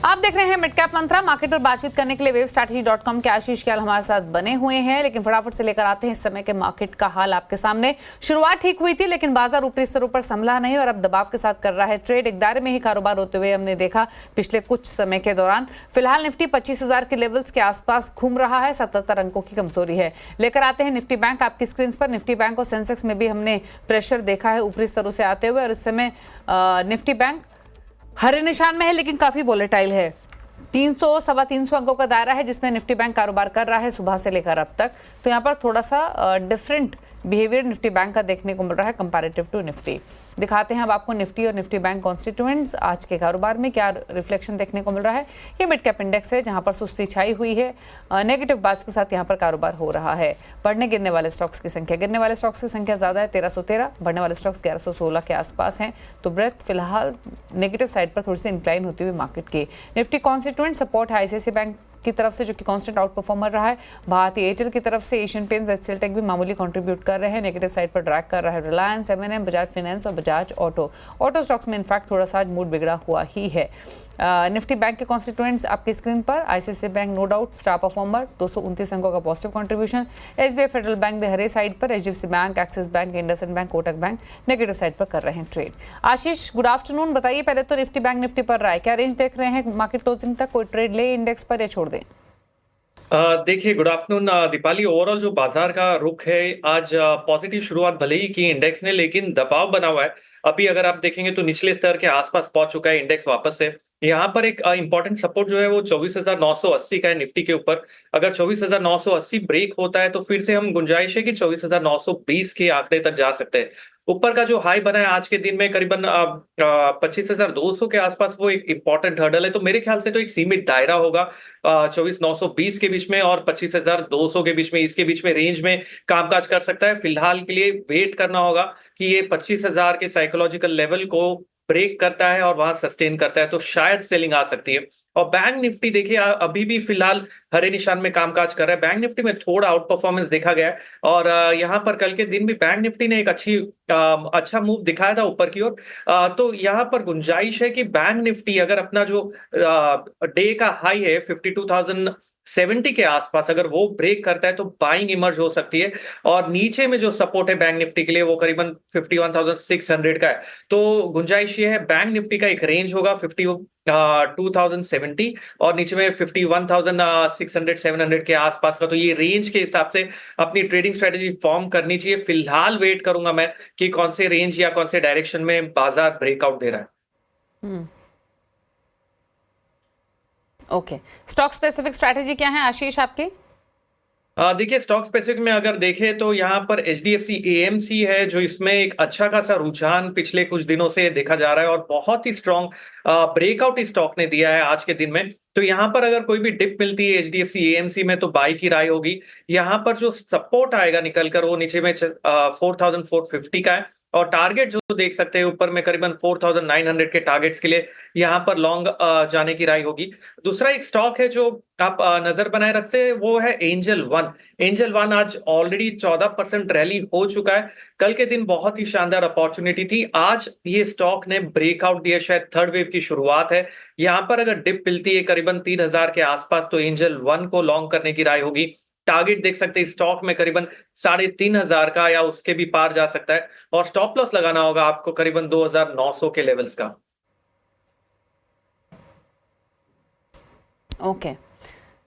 आप देख रहे हैं मिड कैप मंत्रा। मार्केट पर बातचीत करने के लिए वेवस्ट्रैटेजी.com के आशीष क्याल हमारे साथ बने हुए हैं, लेकिन फटाफट से लेकर आते हैं इस समय के मार्केट का हाल आपके सामने। शुरुआत ठीक हुई थी, लेकिन बाजार ऊपरी स्तरों पर संभला नहीं और अब दबाव के साथ कर रहा है ट्रेड। एक दायरे में ही कारोबार होते हुए हमने देखा पिछले कुछ समय के दौरान। फिलहाल निफ्टी 25,000 के लेवल्स के आसपास घूम रहा है। 77 अंकों की कमजोरी है। लेकर आते हैं निफ्टी बैंक आपकी स्क्रीन पर। निफ्टी बैंक और सेंसेक्स में भी हमने प्रेशर देखा है ऊपरी स्तरों से आते हुए, और इस समय निफ्टी बैंक हरे निशान में है, लेकिन काफी वोलेटाइल है। 300-325 अंकों का दायरा है जिसमें निफ्टी बैंक कारोबार कर रहा है सुबह से लेकर अब तक। तो यहाँ पर थोड़ा सा डिफरेंट बिहेवियर निफ्टी बैंक का देखने को मिल रहा है कंपैरेटिव टू निफ्टी। दिखाते हैं अब आपको निफ्टी और निफ्टी बैंक कॉन्स्टिट्यूएंट्स आज के कारोबार में क्या रिफ्लेक्शन देखने को मिल रहा है। ये मिड कैप इंडेक्स है जहां पर सुस्ती छाई हुई है। नेगेटिव बात के साथ यहां पर कारोबार हो रहा है। बढ़ने गिरने वाले स्टॉक्स की संख्या, गिरने वाले स्टॉक्स की संख्या ज्यादा है 1313, बढ़ने वाले स्टॉक्स 1116 के आसपास हैं। तो ब्रेथ फिलहाल नेगेटिव साइड पर थोड़ी सी इंक्लाइन होती हुई मार्केट की। निफ्टी कॉन्स्टिट्यूएंट सपोर्ट है आईसीआईसीआई बैंक की तरफ से, जो कि कांस्टेंट आउट परफॉर्मर रहा है। भारती एयरटेल की तरफ से एशियन पेंट्स, एचसीएल टेक भी मामूली कंट्रीब्यूट कर रहे हैं। नेगेटिव साइड पर ड्रैग कर रहा है रिलायंस, एमएनएम, बजाज फाइनेंस और बजाज ऑटो स्टॉक्स में इनफैक्ट थोड़ा सा मूड बिगड़ा हुआ ही है। निफ्टी बैंक के कॉन्स्टिट्यूएंट्स आपकी स्क्रीन पर। ICICI bank no doubt star performer, 229 अंकों का positive contribution. SBI federal bank भी हरे साइड पर। HDFC bank, axis bank, IndusInd bank, Kotak bank negative side पर कर रहे हैं ट्रेड। आशीष, गुड आफ्टरनून। बताइए पहले तो निफ्टी बैंक निफ्टी पर रहा है, क्या रेंज देख रहे हैं मार्केट क्लोजिंग तक? कोई ट्रेड ले इंडेक्स पर या छोड़ दें? देखिए, गुड आफ्टरनून दीपाली। ओवरऑल जो बाजार का रुख है आज पॉजिटिव शुरुआत भले ही की इंडेक्स ने, लेकिन दबाव बना हुआ है। अभी अगर आप देखेंगे तो निचले स्तर के आसपास पहुंच चुका है इंडेक्स वापस से। यहाँ पर एक इंपॉर्टेंट सपोर्ट जो है वो 24,980 का है निफ्टी के ऊपर। अगर 24,980 ब्रेक होता है तो फिर से हम गुंजाइश है कि 24,920 के आंकड़े तक जा सकते हैं। ऊपर का जो हाई बना है आज के दिन में करीबन 25,200 के आसपास, वो एक इंपॉर्टेंट हर्डल है। तो मेरे ख्याल से तो एक सीमित दायरा होगा 24,920 के बीच में और 25,200 के बीच में। इसके बीच में रेंज में कामकाज कर सकता है। फिलहाल के लिए वेट करना होगा कि ये 25,000 के साइकोलॉजिकल लेवल को ब्रेक करता है और वहां सस्टेन करता है तो शायद सेलिंग आ सकती है। और बैंक निफ्टी देखिए अभी भी फिलहाल हरे निशान में कामकाज कर रहा है। बैंक निफ्टी में थोड़ा आउट परफॉर्मेंस देखा गया है और यहाँ पर कल के दिन भी बैंक निफ्टी ने एक अच्छा मूव दिखाया था ऊपर की ओर। तो यहाँ पर गुंजाइश है कि बैंक निफ्टी अगर अपना जो डे का हाई है 52,070 के आसपास अगर वो ब्रेक करता है तो बाइंग इमर्ज हो सकती है। और नीचे में जो सपोर्ट है बैंक निफ्टी के लिए वो करीबन 51,600 का है। तो गुंजाइश ये है बैंक निफ्टी का एक रेंज होगा 52,070 और नीचे में 51,600-700 के आसपास का। तो ये रेंज के हिसाब से अपनी ट्रेडिंग स्ट्रेटेजी फॉर्म करनी चाहिए। फिलहाल वेट करूंगा मैं कि कौन से रेंज या कौन से डायरेक्शन में बाजार ब्रेकआउट दे रहा है। ओके, स्टॉक स्पेसिफिक स्ट्रैटेजी क्या है आशीष आपकी? देखिए, स्टॉक स्पेसिफिक में अगर देखें तो यहाँ पर एचडीएफसी एएमसी है जो इसमें एक अच्छा खासा रुझान पिछले कुछ दिनों से देखा जा रहा है और बहुत ही स्ट्रॉन्ग ब्रेकआउट इस स्टॉक ने दिया है आज के दिन में। तो यहाँ पर अगर कोई भी डिप मिलती है एचडीएफसी एएमसी में तो बाई की राय होगी। यहाँ पर जो सपोर्ट आएगा निकलकर वो नीचे में 4,450 का है और टारगेट जो देख सकते हैं ऊपर में करीबन 4,900 के टारगेट्स के लिए यहाँ पर लॉन्ग जाने की राय होगी। दूसरा एक स्टॉक है जो आप नजर बनाए रखते हैं वो है एंजल वन। एंजल वन आज ऑलरेडी 14% रैली हो चुका है। कल के दिन बहुत ही शानदार अपॉर्चुनिटी थी। आज ये स्टॉक ने ब्रेकआउट दिया, शायद थर्ड वेव की शुरुआत है। यहाँ पर अगर डिप मिलती है करीबन 3,000 के आसपास तो एंजल वन को लॉन्ग करने की राय होगी। टारगेट देख सकते हैं स्टॉक में करीबन 3,500 का या उसके भी पार जा सकता है और स्टॉप लॉस लगाना होगा आपको करीबन 2,900 के लेवल्स का। ओके,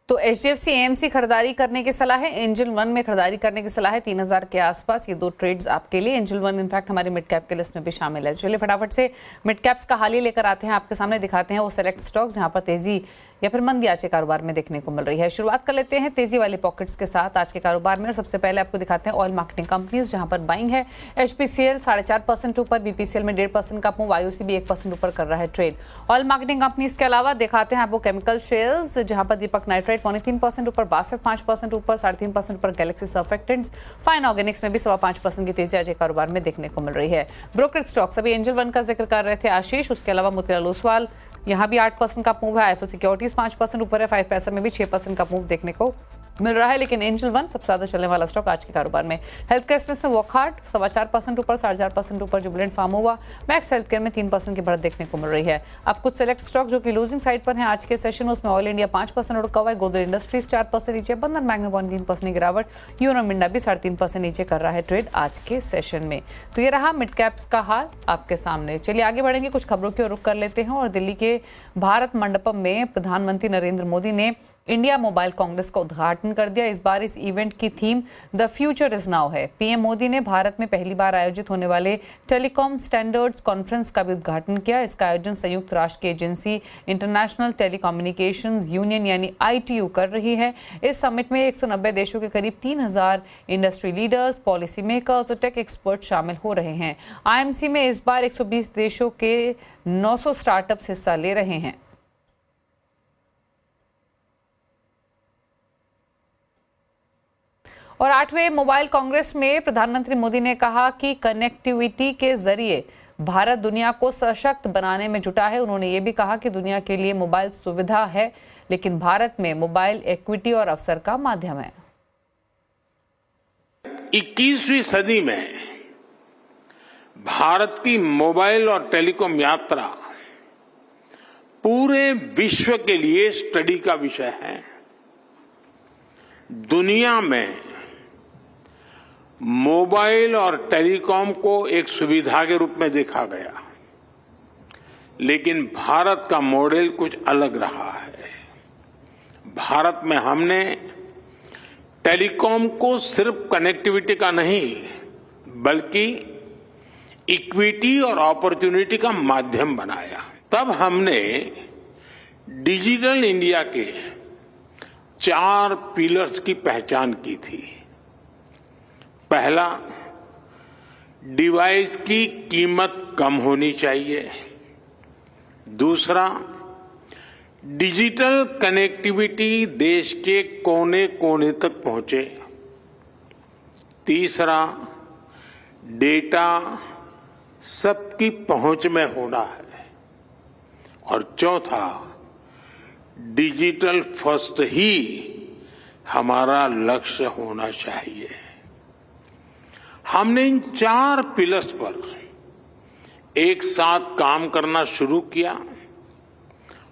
तो एचडीएफसी एएमसी खरीदारी करने की सलाह है, एंजल वन में खरीदारी करने की सलाह है 3,000 के आसपास। ये दो ट्रेड्स आपके लिए। एंजल वन इनफैक्ट हमारे मिड कैप के लिस्ट में भी शामिल है। चलिए फटाफट से मिड कैप्स का हाल ही लेकर आते हैं आपके सामने। दिखाते हैं वो सेलेक्ट स्टॉक्स जहां पर तेजी या फिर मंदी आज के कारोबार में देखने को मिल रही है। शुरुआत कर लेते हैं तेजी वाले पॉकेट्स के साथ आज के कारोबार में। और सबसे पहले आपको दिखाते हैं ऑयल मार्केटिंग कंपनीज जहां पर बाइंग है। एचपीसीएल 4.5% ऊपर, बीपीसीएल में 1.5% का मूव, आईओसी भी 1% ऊपर कर रहा है ट्रेड। ऑयल मार्केटिंग कंपनीज के अलावा दिखाते हैं आपको केमिकल शेयर्स जहां पर दीपक नाइट्राइट 3% ऊपर, बासफ 5% ऊपर, 3.5% ऊपर गैलेक्सी सर्फेक्टेंट्स, फाइन ऑर्गेनिक्स में भी 5.25% की तेजी आज के कारोबार में देखने को मिल रही है। ब्रोकरेज स्टॉक्स अभी एंजल वन का जिक्र कर रहे थे आशीष, उसके अलावा मोतीलाल ओसवाल यहाँ भी 8% का मूव है। आईएफएल सिक्योरिटीज 5% ऊपर है। 5 पैसा में भी 6% का मूव देखने को मिल रहा है, लेकिन एंजल वन सबसे ज्यादा चलने वाला स्टॉक आज के कारोबार में। हेल्थ केयर स्पेस में वॉकहार्ट 4.25% ऊपर, 4.5% ऊपर Jubilant Pharmova, max health care में 3% की बढ़त देखने को मिल रही है। अब कुछ सेलेक्ट स्टॉक जो कि लूजिंग साइड पर है आज के सेशन में, उसमें ऑयल इंडिया 5% रुका हुआ है, गोदरेज इंडस्ट्रीज 4% नीचे, बंधन बैंक में 0.3% गिरावट, यूरो मिंडा भी 3.5% नीचे कर रहा है ट्रेड आज के सेशन में। तो ये रहा मिड कैप्स का हाल आपके सामने। चलिए आगे बढ़ेंगे, कुछ खबरों की ओर रुख कर लेते हैं। और दिल्ली के भारत मंडपम में प्रधानमंत्री नरेंद्र मोदी ने इंडिया मोबाइल कांग्रेस का उद्घाटन कर दिया। इस बार इस इवेंट की theme the future is now है। पीएम मोदी ने भारत में पहली बार आयोजित होने वाले टेलीकॉम स्टैंडर्ड्स कॉन्फ्रेंस का भी उद्घाटन किया। इसका आयोजन संयुक्त राष्ट्र की एजेंसी इंटरनेशनल टेलीकम्युनिकेशंस यूनियन यानी ITU कर रही है। इस समिट में 190 देशों के करीब 3000 इंडस्ट्री लीडर्स, पॉलिसी मेकर्स और टेक एक्सपर्ट शामिल हो रहे हैं। IMC में इस बार 120 देशों के 900 स्टार्टअप्स हिस्सा ले रहे हैं। और 8वें मोबाइल कांग्रेस में प्रधानमंत्री मोदी ने कहा कि कनेक्टिविटी के जरिए भारत दुनिया को सशक्त बनाने में जुटा है। उन्होंने ये भी कहा कि दुनिया के लिए मोबाइल सुविधा है, लेकिन भारत में मोबाइल इक्विटी और अवसर का माध्यम है। 21वीं सदी में भारत की मोबाइल और टेलीकॉम यात्रा पूरे विश्व के लिए स्टडी का विषय है। दुनिया में मोबाइल और टेलीकॉम को एक सुविधा के रूप में देखा गया, लेकिन भारत का मॉडल कुछ अलग रहा है। भारत में हमने टेलीकॉम को सिर्फ कनेक्टिविटी का नहीं, बल्कि इक्विटी और अपॉर्चुनिटी का माध्यम बनाया। तब हमने डिजिटल इंडिया के 4 पिलर्स की पहचान की थी। पहला, डिवाइस की कीमत कम होनी चाहिए। दूसरा, डिजिटल कनेक्टिविटी देश के कोने कोने तक पहुंचे। तीसरा, डेटा सबकी पहुंच में होना है। और चौथा, डिजिटल फर्स्ट ही हमारा लक्ष्य होना चाहिए। हमने इन 4 पिलर्स पर एक साथ काम करना शुरू किया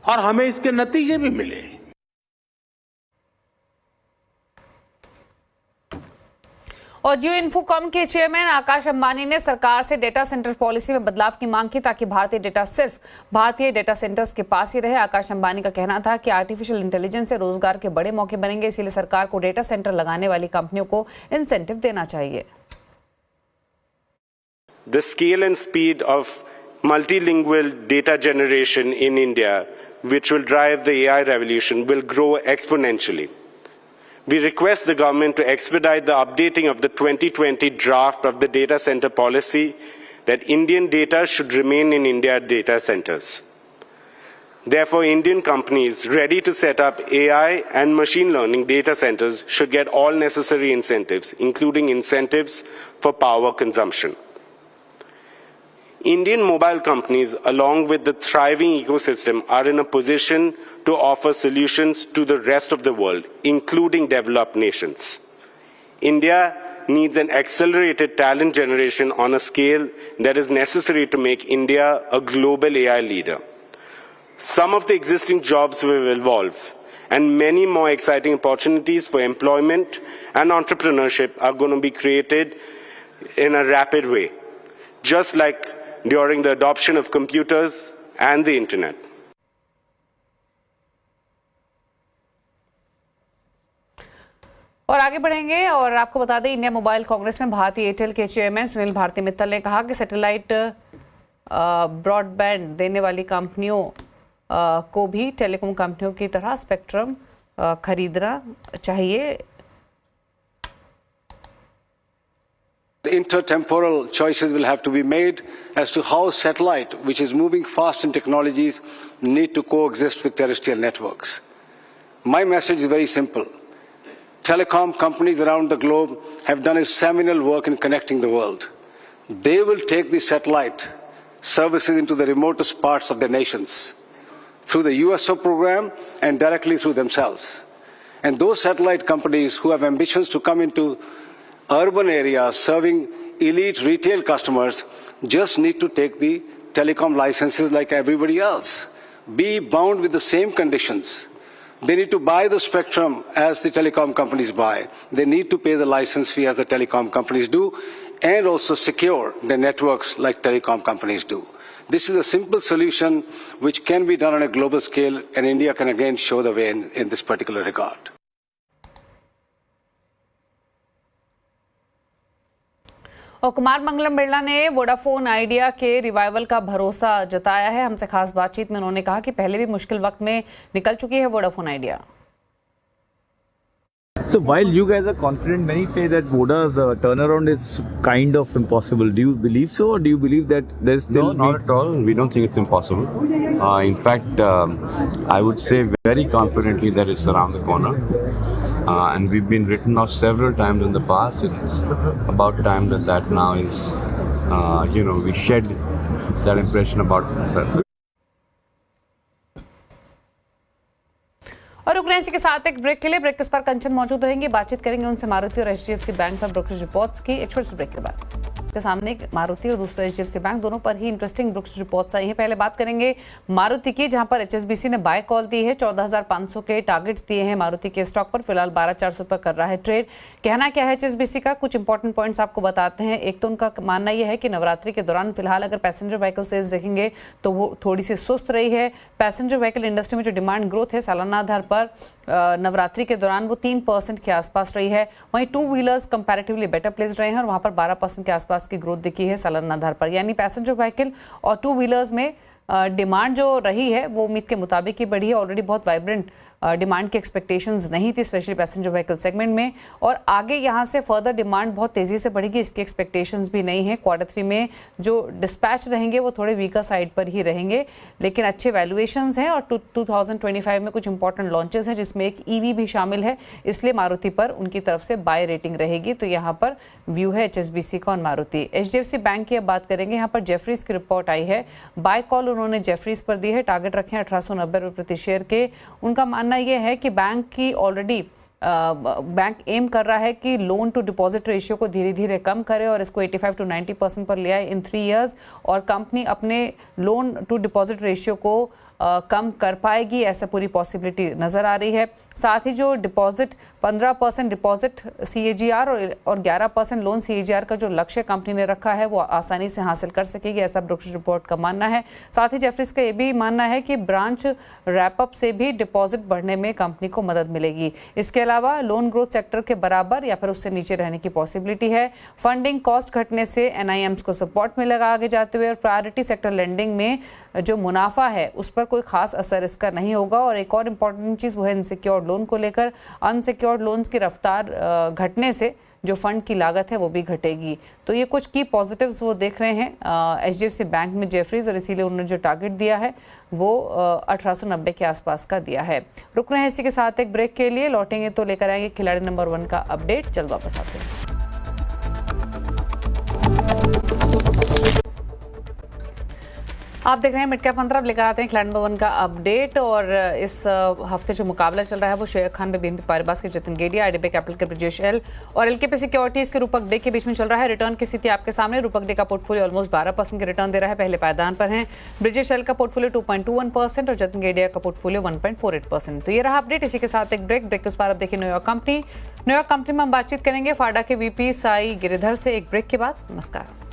और हमें इसके नतीजे भी मिले। और जियो इन्फोकॉम के चेयरमैन आकाश अंबानी ने सरकार से डेटा सेंटर पॉलिसी में बदलाव की मांग की, ताकि भारतीय डेटा सिर्फ भारतीय डेटा सेंटर्स के पास ही रहे। आकाश अंबानी का कहना था कि आर्टिफिशियल इंटेलिजेंस से रोजगार के बड़े मौके बनेंगे, इसीलिए सरकार को डेटा सेंटर लगाने वाली कंपनियों को इंसेंटिव देना चाहिए। The scale and speed of multilingual data generation in India, which will drive the AI revolution, will grow exponentially. We request the government to expedite the updating of the 2020 draft of the data center policy that Indian data should remain in India data centers. Therefore, Indian companies ready to set up AI and machine learning data centers should get all necessary incentives, including incentives for power consumption. Indian mobile companies, along with the thriving ecosystem, are in a position to offer solutions to the rest of the world, including developed nations. India needs an accelerated talent generation on a scale that is necessary to make India a global AI leader. Some of the existing jobs will evolve, and many more exciting opportunities for employment and entrepreneurship are going to be created in a rapid way, just like during the adoption of computers and the internet. और आगे बढ़ेंगे और आपको बता दें, India mobile Congress में भारतीय Airtel के चेयरमैन सुनील भारती मित्तल ने कहा कि सैटेलाइट ब्रॉडबैंड देने वाली कंपनियों को भी टेलीकॉम कंपनियों की तरह स्पेक्ट्रम खरीदना चाहिए। The intertemporal choices will have to be made as to how satellite, which is moving fast in technologies, need to coexist with terrestrial networks. My message is very simple. Telecom companies around the globe have done a seminal work in connecting the world. They will take the satellite services into the remotest parts of their nations through the USO program and directly through themselves. And those satellite companies who have ambitions to come into urban areas serving elite retail customers just need to take the telecom licenses like everybody else. Be bound with the same conditions. They need to buy the spectrum as the telecom companies buy. They need to pay the license fee as the telecom companies do, and also secure their networks like telecom companies do. This is a simple solution which can be done on a global scale, and India can again show the way in this particular regard. और कुमार मंगलम बिरला ने Vodafone idea के revival का भरोसा जताया है। हमसे खास बातचीत में उन्होंने कहा कि पहले भी मुश्किल वक्त में निकल चुकी है Vodafone idea. So while you guys are confident, many say that Voda's turnaround is kind of impossible. Do you believe so, or do you believe that there's still No, not at all. We don't think it's impossible. In fact, I would say very confidently that it's around the corner. And we've been written off several times in the past. It's about time that now is, we shed that impression about that. और रुक रहे हैं इसी के साथ एक break के लिए। ब्रेक के उस पर कंचन मौजूद रहेंगे, बातचीत करेंगे उनसे मारुति और एचडीएफसी बैंक पर ब्रोकरेज रिपोर्ट्स की। एक छोटे से ब्रेक के बाद के सामने एक मारुति और दूसरा एचडीएफसी बैंक, दोनों पर ही इंटरेस्टिंग ब्रोकरेज रिपोर्ट्स आई हैं। पहले बात करेंगे मारुति की, जहां पर एचएसबीसी ने बाय कॉल दी है। 14,500 के टारगेट्स दिए हैं मारुति के स्टॉक पर। फिलहाल 12,400 पर कर रहा है ट्रेड। कहना क्या है एचएसबीसी का, कुछ इंपॉर्टेंट पॉइंट्स आपको बताते हैं। एक तो उनका मानना यह है कि नवरात्रि के दौरान फिलहाल अगर पैसेंजर व्हीकल सेल्स देखेंगे तो वो थोड़ी सी सुस्त रही है। पैसेंजर व्हीकल इंडस्ट्री में जो डिमांड ग्रोथ है सालाना आधार पर नवरात्रि के दौरान वो 3% के आसपास रही है। वहीं two wheelers comparatively better place रहे हैं और वहां पर 12% के आसपास की ग्रोथ दिखी है सालाना आधार पर। यानी पैसेंजर व्हीकल और टू व्हीलर्स में डिमांड जो रही है वो उम्मीद के मुताबिक ही बढ़ी है। ऑलरेडी बहुत वाइब्रेंट डिमांड की एक्सपेक्टेशंस नहीं थी, स्पेशली पैसेंजर व्हीकल सेगमेंट में, और आगे यहाँ से फर्दर डिमांड बहुत तेज़ी से बढ़ेगी, इसकी एक्सपेक्टेशंस भी नहीं है। Q3 में जो डिस्पैच रहेंगे वो थोड़े वीकर साइड पर ही रहेंगे, लेकिन अच्छे वैल्यूएशंस हैं और 2025 में कुछ इंपॉर्टेंट लॉन्चेस हैं जिसमें एक EV भी शामिल है, इसलिए मारुति पर उनकी तरफ से बाय रेटिंग रहेगी। तो यहाँ पर व्यू है HSBC का और मारुति। HDFC बैंक की अब बात करेंगे। यहाँ पर जेफरीज की रिपोर्ट आई है, बाय कॉल उन्होंने जेफरीज पर दी है, टारगेट रखे हैं 1890 रुपये प्रति शेयर के। उनका मानना यह है कि बैंक की ऑलरेडी बैंक एम कर रहा है कि लोन टू डिपॉजिट रेशियो को धीरे धीरे कम करे और इसको 85 to 90% पर ले आए इन 3 इयर्स, और कंपनी अपने लोन टू डिपॉजिट रेशियो को कम कर पाएगी, ऐसा पूरी पॉसिबिलिटी नज़र आ रही है। साथ ही जो डिपॉजिट 15% डिपॉजिट CAGR और 11% लोन CAGR का जो लक्ष्य कंपनी ने रखा है वो आसानी से हासिल कर सकेगी, ऐसा ब्रोकरेज रिपोर्ट का मानना है। साथ ही जेफरीज का ये भी मानना है कि ब्रांच रैपअप से भी डिपॉजिट बढ़ने में कंपनी को मदद मिलेगी। इसके अलावा लोन ग्रोथ सेक्टर के बराबर या फिर उससे नीचे रहने की पॉसिबिलिटी है। फंडिंग कॉस्ट घटने से NIMs को सपोर्ट मिलेगा आगे जाते हुए, और प्रायोरिटी सेक्टर लेंडिंग में जो मुनाफा है उस पर कोई खास असर इसका नहीं होगा। और एक और इम्पॉर्टेंट चीज़ वो है इनसिक्योर्ड लोन को लेकर। अनसिक्योर्ड लोन्स की रफ्तार घटने से जो फंड की लागत है वो भी घटेगी। तो ये कुछ की पॉजिटिव्स वो देख रहे हैं HDFC बैंक में जेफरीज, और इसीलिए उन्होंने जो टारगेट दिया है वो 1890 के आसपास का दिया है। रुक रहे हैं इसी के साथ एक ब्रेक के लिए, लौटेंगे तो लेकर आएंगे खिलाड़ी नंबर 1 का अपडेट। जल्द वापस आते हैं। आप देख रहे हैं मिड कैप मंत्रा, अब लेकर आते हैं खिलाड़ी नंबर 1 का अपडेट। और इस हफ्ते जो मुकाबला चल रहा है वो शेख खान में BNP पारिबास के जतिन गेडिया, IDBI कैपिटल के ब्रिजेश एल और LKP सिक्योरिटीज के रूपक डे के बीच में चल रहा है। रिटर्न की स्थिति आपके सामने। रूपक डे का पोर्टफोलियो ऑलमोस्ट 12% के रिटर्न दे रहा है, पहले पायदान पर है। ब्रिजेश एल का पोर्टफोलियो 2.21% और जतिन गेडिया का पोर्टफोलियो 1.48%। तो ये रहा अपडेट। इसी के साथ एक ब्रेक के उस पर आप देखिए न्यूयॉर्क कंपनी में हम बातचीत करेंगे फाडा के VP साई गिरिधर से एक ब्रेक के बाद। नमस्कार।